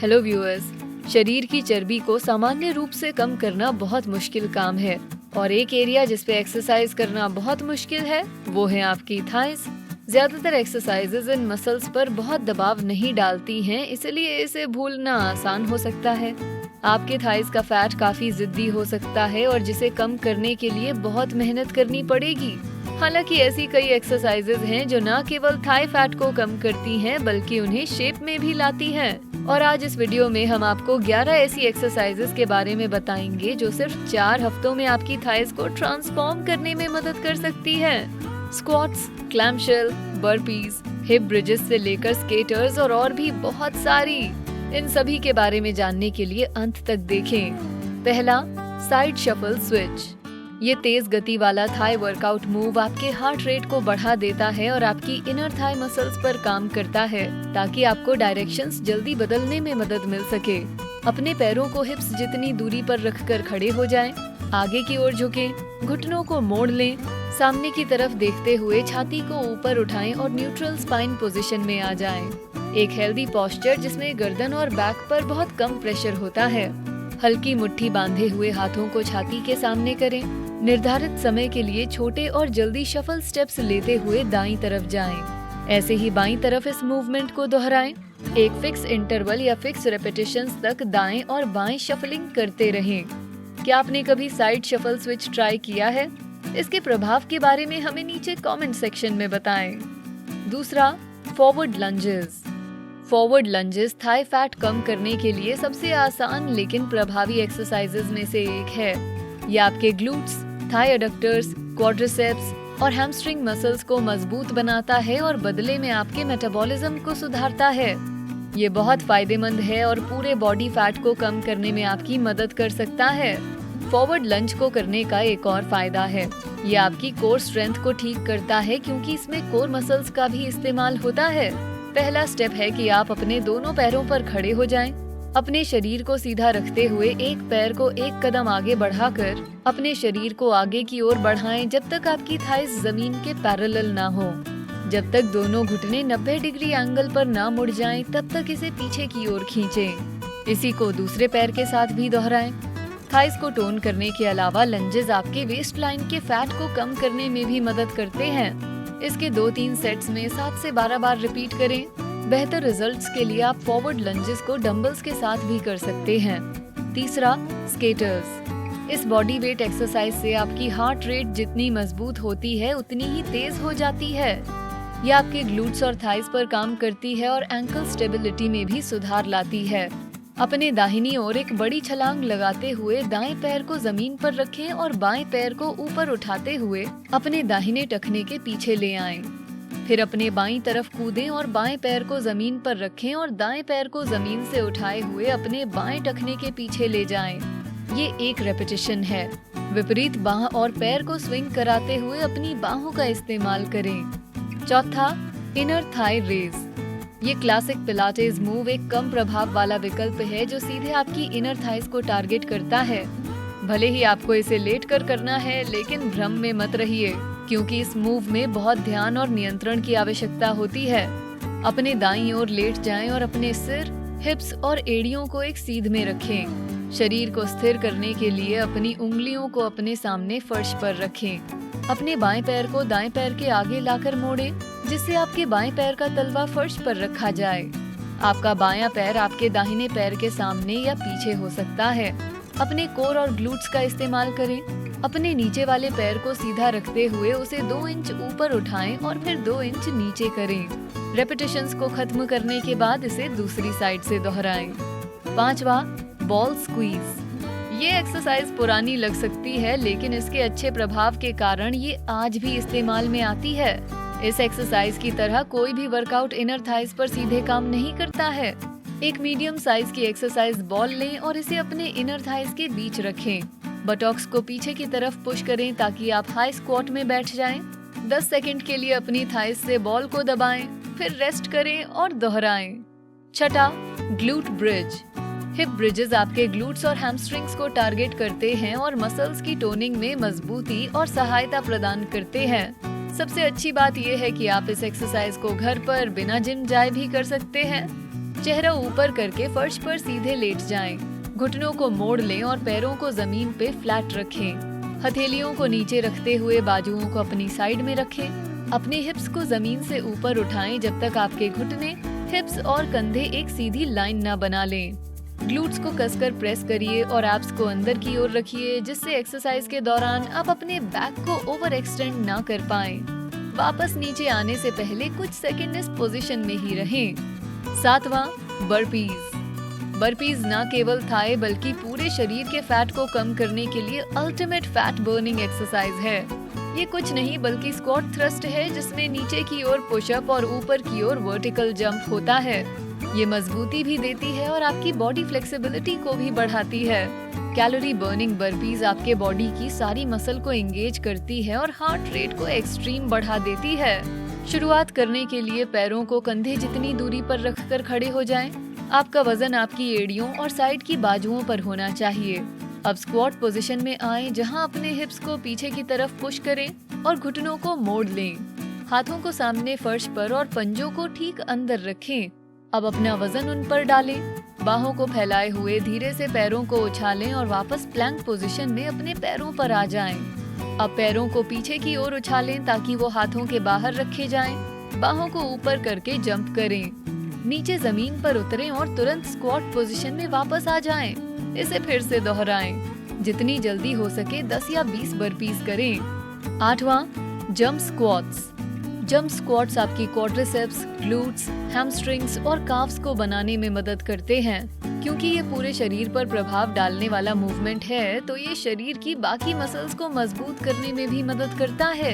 Hello viewers. शरीर की चर्बी को सामान्य रूप से कम करना बहुत मुश्किल काम है और एक एरिया जिस पे एक्सरसाइज करना बहुत मुश्किल है वो है आपकी थाइस। ज्यादातर एक्सरसाइजेज इन मसल्स पर बहुत दबाव नहीं डालती हैं, इसलिए इसे भूलना आसान हो सकता है। आपके थाइस का फैट काफी जिद्दी हो सकता है और जिसे कम करने के लिए बहुत मेहनत करनी पड़ेगी। हालांकि ऐसी कई एक्सरसाइजेज हैं जो न केवल थाई फैट को कम करती हैं बल्कि उन्हें शेप में भी लाती हैं। और आज इस वीडियो में हम आपको 11 ऐसी एक्सरसाइजेज के बारे में बताएंगे जो सिर्फ 4 हफ्तों में आपकी थाइस को ट्रांसफॉर्म करने में मदद कर सकती है। Squats, clamshell, burpees, hip bridges से लेकर स्केटर्स और भी बहुत सारी। इन सभी के बारे में जानने के लिए अंत तक देखें। पहला, साइड शफल स्विच। ये तेज गति वाला थाई वर्कआउट मूव आपके हार्ट रेट को बढ़ा देता है और आपकी इनर थाई मसल्स पर काम करता है ताकि आपको डायरेक्शंस जल्दी बदलने में मदद मिल सके। अपने पैरों को हिप्स जितनी दूरी पर रखकर खड़े हो जाएं, आगे की ओर झुकें, घुटनों को मोड़ लें, सामने की तरफ देखते हुए छाती को ऊपर उठाएं और न्यूट्रल स्पाइन पोजीशन में आ जाएं। एक हेल्दी पोस्चर जिसमें गर्दन और बैक पर बहुत कम प्रेशर होता है। हल्की मुट्ठी बांधे हुए हाथों को छाती के सामने करें। निर्धारित समय के लिए छोटे और जल्दी शफल स्टेप्स लेते हुए दाईं तरफ जाएं। ऐसे ही बाईं तरफ इस मूवमेंट को दोहराएं। एक फिक्स इंटरवल या फिक्स रेपिटेशंस तक दाएं और बाएं शफलिंग करते रहें। क्या आपने कभी साइड शफल स्विच ट्राई किया है? इसके प्रभाव के बारे में हमें नीचे कमेंट सेक्शन में बताएं। दूसरा, forward lunges. Forward lunges thigh fat कम करने के लिए सबसे आसान लेकिन प्रभावी एक्सरसाइजेज में से एक है। यह आपके ग्लूट्स, थाई एडक्टर्स, क्वाड्रिसेप्स और हैमस्ट्रिंग मसल्स को मजबूत बनाता है और बदले में आपके मेटाबॉलिज्म को सुधारता है। ये बहुत फायदेमंद है और पूरे बॉडी फैट को कम करने में आपकी मदद कर सकता है। फॉरवर्ड लंज को करने का एक और फायदा है, ये आपकी कोर स्ट्रेंथ को ठीक करता है क्योंकि इसमें कोर मसल्स का भी इस्तेमाल होता है। पहला स्टेप है कि आप अपने दोनों पैरों पर खड़े हो जाएं। अपने शरीर को सीधा रखते हुए एक पैर को एक कदम आगे बढ़ाकर अपने शरीर को आगे की ओर बढ़ाएं जब तक आपकी थाइस जमीन के पैरेलल ना हो। जब तक दोनों घुटने 90 डिग्री एंगल पर ना मुड़ जाएं, तब तक इसे पीछे की ओर खींचें। इसी को दूसरे पैर के साथ भी दोहराएं। थाइस को टोन करने के अलावा लंजेस आपके वेस्ट लाइन के फैट को कम करने में भी मदद करते हैं। इसके 2-3 सेट्स में 7 से 12 बार रिपीट करें। बेहतर रिजल्ट्स के लिए आप फॉरवर्ड लंजेस को डंबल्स के साथ भी कर सकते हैं। तीसरा, स्केटर्स। इस बॉडी वेट एक्सरसाइज से आपकी हार्ट रेट जितनी मजबूत होती है उतनी ही तेज हो जाती है। यह आपके ग्लूट्स और थाइस पर काम करती है और एंकल स्टेबिलिटी में भी सुधार लाती है। अपने दाहिनी ओर एक बड़ी छलांग लगाते हुए दाएं पैर को जमीन पर रखें और बाएं पैर को ऊपर उठाते हुए अपने दाहिने टखने के पीछे ले आएं। फिर अपने बाईं तरफ कूदें और बाएं पैर को जमीन पर रखें और दाएं पैर को जमीन से उठाए हुए अपने बाएं टखने के पीछे ले जाएं। ये एक रेपिटेशन है। विपरीत बाह और पैर को स्विंग कराते हुए अपनी बाहों का इस्तेमाल करें। चौथा, इनर थाई रेज। ये क्लासिक पिलाटेस मूव एक कम प्रभाव वाला विकल्प है जो सीधे आपकी इनर थाइस को टारगेट करता है। भले ही आपको इसे लेट कर करना है, लेकिन भ्रम में मत रहिए क्योंकि इस मूव में बहुत ध्यान और नियंत्रण की आवश्यकता होती है। अपने दाईं ओर लेट जाएं और अपने सिर, हिप्स और एड़ियों को एक सीध में रखें। शरीर को स्थिर करने के लिए अपनी उंगलियों को अपने सामने फर्श पर रखें। अपने बाएं पैर को दाएं पैर के आगे लाकर मोड़ें, जिससे आपके बाएं पैर का तलवा फर्श पर रखा जाए। आपका बायां पैर आपके दाहिने पैर के सामने या पीछे हो सकता है। अपने कोर और ग्लूट्स का इस्तेमाल करें। अपने नीचे वाले पैर को सीधा रखते हुए उसे 2 इंच ऊपर उठाएं और फिर 2 इंच नीचे करें। रेपिटेशंस को खत्म करने के बाद इसे दूसरी साइड से दोहराएं। पांचवा, बॉल स्क्वीज। ये एक्सरसाइज पुरानी लग सकती है, लेकिन इसके अच्छे प्रभाव के कारण ये आज भी इस्तेमाल में आती है। इस एक्सरसाइज की तरह कोई भी वर्कआउट इनर थाइस पर सीधे काम नहीं करता है। एक मीडियम साइज की एक्सरसाइज बॉल लें और इसे अपने इनर थाइस के बीच रखें। बटॉक्स को पीछे की तरफ पुश करें ताकि आप हाई स्क्वाट में बैठ जाएं। 10 सेकंड के लिए अपनी थाइस से बॉल को दबाएं, फिर रेस्ट करें और दोहराएं। छठा, ग्लूट ब्रिज। हिप ब्रिजेस आपके ग्लूट्स और हैमस्ट्रिंग्स को टारगेट करते हैं और मसल्स की टोनिंग में मजबूती और सहायता प्रदान करते हैं। सबसे अच्छी बात यह है कि आप इस एक्सरसाइज को घर पर बिना जिम जाए भी कर सकते हैं। चेहरा ऊपर करके फर्श पर सीधे लेट जाएं। घुटनों को मोड़ लें और पैरों को जमीन पे फ्लैट रखें। हथेलियों को नीचे रखते हुए बाजुओं को अपनी साइड में रखें। अपने हिप्स को जमीन से ऊपर उठाएं जब तक आपके घुटने, हिप्स और कंधे एक सीधी लाइन ना बना लें। ग्लूट्स को कसकर प्रेस करिए और एब्स को अंदर की ओर रखिए, जिससे एक्सरसाइज के दौरान आप अपने बैक को ओवर एक्सटेंड ना कर पाएं। वापस नीचे आने से पहले कुछ सेकंड इस पोजीशन में ही रहें। 7वां, बर्पीज ना केवल थाई बल्कि पूरे शरीर के फैट को कम करने के लिए अल्टीमेट फैट बर्निंग एक्सरसाइज है। ये कुछ नहीं बल्कि स्क्वाट थ्रस्ट है, जिसमें नीचे की ओर पुशअप और ऊपर की ओर वर्टिकल जंप होता है। ये मजबूती भी देती है और आपकी बॉडी फ्लेक्सिबिलिटी को भी बढ़ाती है। कैलोरी बर्निंग बर्पीज आपके बॉडी की सारी मसल को एंगेज करती है और हार्ट रेट को एक्सट्रीम बढ़ा देती है। शुरुआत करने के लिए पैरों को कंधे जितनी दूरी पर रखकर खड़े हो जाएं। आपका वजन आपकी एड़ियों और साइड की बाजुओं पर होना चाहिए। अब स्क्वाट पोजीशन में आएं, जहां अपने हिप्स को पीछे की तरफ पुश करें और घुटनों को मोड़ लें। हाथों को सामने फर्श पर और पंजों को ठीक अंदर रखें। अब अपना वजन उन पर डालें। बाहों को फैलाए हुए धीरे से पैरों को उछालें और वापस प्लैंक पोजीशन में अपने पैरों पर आ जाएं। अब पैरों को पीछे की ओर उछालें ताकि वो हाथों के बाहर रखे जाएं। बाहों को ऊपर करके जंप करें। नीचे जमीन पर उतरें और तुरंत स्क्वाट पोजीशन में वापस आ जाएं। इसे फिर से दोहराएं। जितनी जल्दी हो सके 10 या 20 बर्पीज करें। 8वां, जंप स्क्वाट्स। जंप स्क्वाट्स आपकी क्वाड्रिसेप्स, ग्लूट्स, हैमस्ट्रिंग्स और काफ्स को बनाने में मदद करते हैं। क्योंकि ये पूरे शरीर पर प्रभाव डालने वाला मूवमेंट है, तो ये शरीर की बाकी मसल्स को मजबूत करने में भी मदद करता है।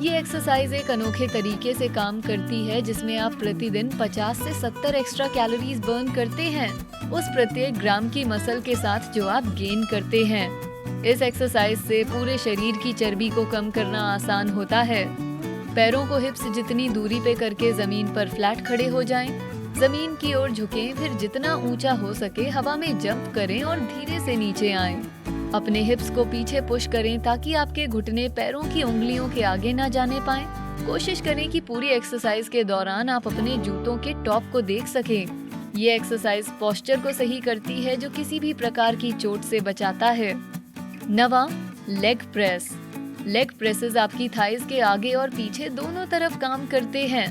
ये एक्सरसाइज एक अनोखे तरीके से काम करती है, जिसमें आप प्रतिदिन 50 से 70 एक्स्ट्रा कैलोरीज बर्न करते हैं, उस प्रत्येक ग्राम की मसल के साथ जो आप गेन करते हैं। इस एक्सरसाइज से पूरे शरीर की चर्बी को कम करना आसान होता है। पैरों को हिप्स जितनी दूरी पे करके जमीन पर फ्लैट खड़े हो जाएं। जमीन की ओर झुकें, फिर जितना ऊंचा हो सके हवा में जंप करें और धीरे से नीचे आएं। अपने हिप्स को पीछे पुश करें ताकि आपके घुटने पैरों की उंगलियों के आगे ना जाने पाएं। कोशिश करें कि पूरी एक्सरसाइज के दौरान आप अपने जूतों के टॉप को देख सकें। ये एक्सरसाइज पोस्चर को सही करती है, जो किसी भी प्रकार की चोट से बचाता है। 9वां, लेग प्रेस। लेग प्रेसेस आपकी थाइज के आगे और पीछे दोनों तरफ काम करते हैं।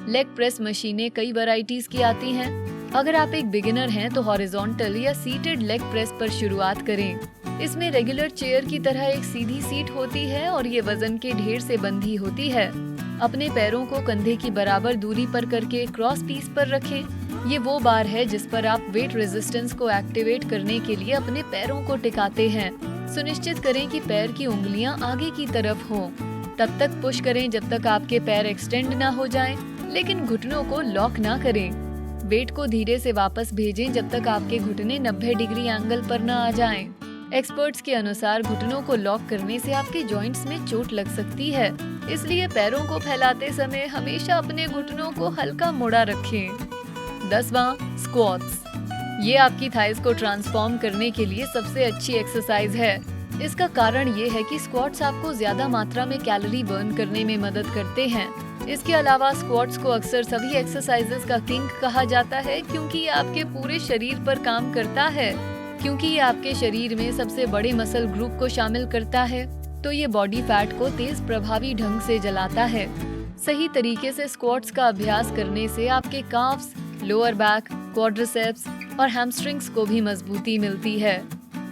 लेग प्रेस मशीनें कई वैरायटीज की आती हैं। अगर आप एक बिगिनर हैं तो हॉरिजॉन्टल या सीटेड लेग प्रेस पर शुरुआत करें। इसमें रेगुलर चेयर की तरह एक सीधी सीट होती है और ये वजन के ढेर से बंधी होती है। अपने पैरों को कंधे की बराबर दूरी पर करके क्रॉस पीस पर रखें। ये वो बार है जिस पर आप वेट रेजिस्टेंस को एक्टिवेट करने के लिए अपने पैरों को टिकाते हैं। सुनिश्चित करें कि पैर की उंगलियां आगे की तरफ हों। तब तक पुश करें जब तक आपके पैर एक्सटेंड ना हो जाएं, लेकिन घुटनों को लॉक ना करें। वेट को धीरे से वापस भेजें जब तक आपके घुटने 90 डिग्री एंगल पर ना आ जाएं। एक्सपर्ट्स के अनुसार घुटनों को लॉक करने से आपके जॉइंट्स में चोट लग सकती है, इसलिए पैरों को फैलाते समय हमेशा अपने घुटनों को हल्का मुड़ा रखें। 10वां, स्क्वाट्स। ये आपकी थाइज को ट्रांसफॉर्म करने के लिए सबसे अच्छी एक्सरसाइज है। इसका कारण ये है कि स्क्वाट्स आपको ज्यादा मात्रा में कैलोरी बर्न करने में मदद करते हैं। इसके अलावा स्क्वाट्स को अक्सर सभी एक्सरसाइजेस का किंग कहा जाता है, क्योंकि ये आपके पूरे शरीर पर काम करता है। क्योंकि ये आपके शरीर में सबसे बड़े मसल ग्रुप को शामिल करता है, तो ये बॉडी फैट को तेज प्रभावी ढंग से जलाता है। सही तरीके से स्क्वाट्स का अभ्यास करने से आपके काफ्स, लोअर बैक, क्वाड्रिसेप्स और हैमस्ट्रिंग्स को भी मजबूती मिलती है।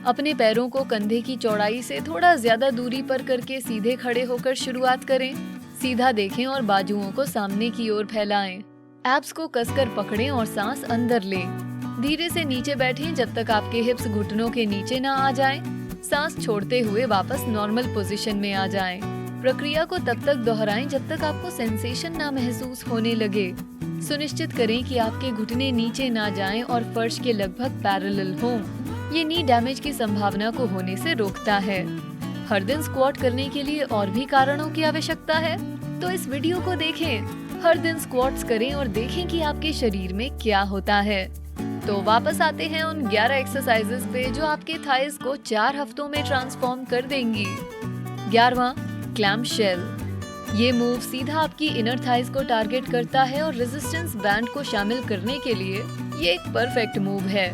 अपने पैरों को कंधे की चौड़ाई से थोड़ा ज्यादा दूरी पर करके सीधे खड़े होकर शुरुआत करें। सीधा देखें और बाजुओं को सामने की ओर फैलाएं। एब्स को कसकर पकड़ें और सांस अंदर लें। धीरे से नीचे बैठें जब तक आपके हिप्स घुटनों के नीचे ना आ जाएं। सांस छोड़ते हुए वापस नॉर्मल पोजीशन में आ जाएं। प्रक्रिया को तब तक दोहराएं जब तक आपको सेंसेशन ना महसूस होने लगे। सुनिश्चित करें कि आपके घुटने नीचे ना जाएं और फर्श के लगभग पैरेलल हों। ये नी डैमेज की संभावना को होने से रोकता है। हर दिन स्क्वाट करने के लिए और भी कारणों की आवश्यकता है, तो इस वीडियो को देखें। हर दिन स्क्वाट्स करें और देखें कि आपके शरीर में क्या होता है। तो वापस आते हैं उन 11 एक्सरसाइजेस पे जो आपके थाइज को 4 हफ्तों में ट्रांसफॉर्म कर देंगी। 11वां, क्लैम्प शेल। ये मूव सीधा आपकी इनर थाइज को टारगेट करता है और रेजिस्टेंस बैंड को शामिल करने के लिए ये एक परफेक्ट मूव है।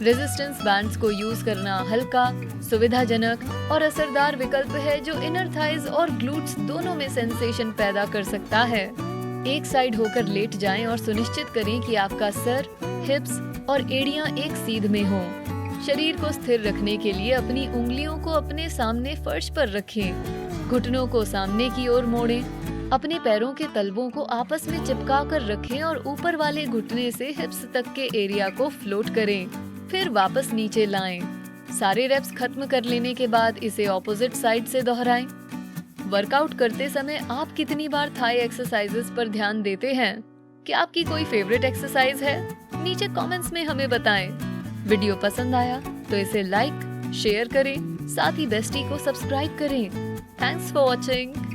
रेजिस्टेंस बैंड्स को यूज करना हल्का, सुविधाजनक और असरदार विकल्प है जो इनर थाइज और ग्लूट्स दोनों में सेंसेशन पैदा कर सकता है। एक साइड होकर लेट जाएं और सुनिश्चित करें कि आपका सर, हिप्स और एड़ियां एक सीध में हों। शरीर को स्थिर रखने के लिए अपनी उंगलियों को अपने सामने फर्श पर रखें। घुटनों को सामने की ओर मोड़ें। अपने पैरों के तलवों को आपस में चिपका कर रखें और ऊपर वाले घुटने से हिप्स तक के एरिया को फ्लोट करें। फिर वापस नीचे लाएं। सारे रेप्स खत्म कर लेने के बाद इसे ऑपोजिट साइड से दोहराएं। वर्कआउट करते समय आप कितनी बार थाई एक्सरसाइजेस पर ध्यान देते हैं? क्या आपकी कोई फेवरेट एक्सरसाइज है? नीचे कमेंट्स में हमें बताएं। वीडियो पसंद आया तो इसे लाइक, शेयर करें, साथ ही बेस्टी को सब्सक्राइब करें। Thanks for watching.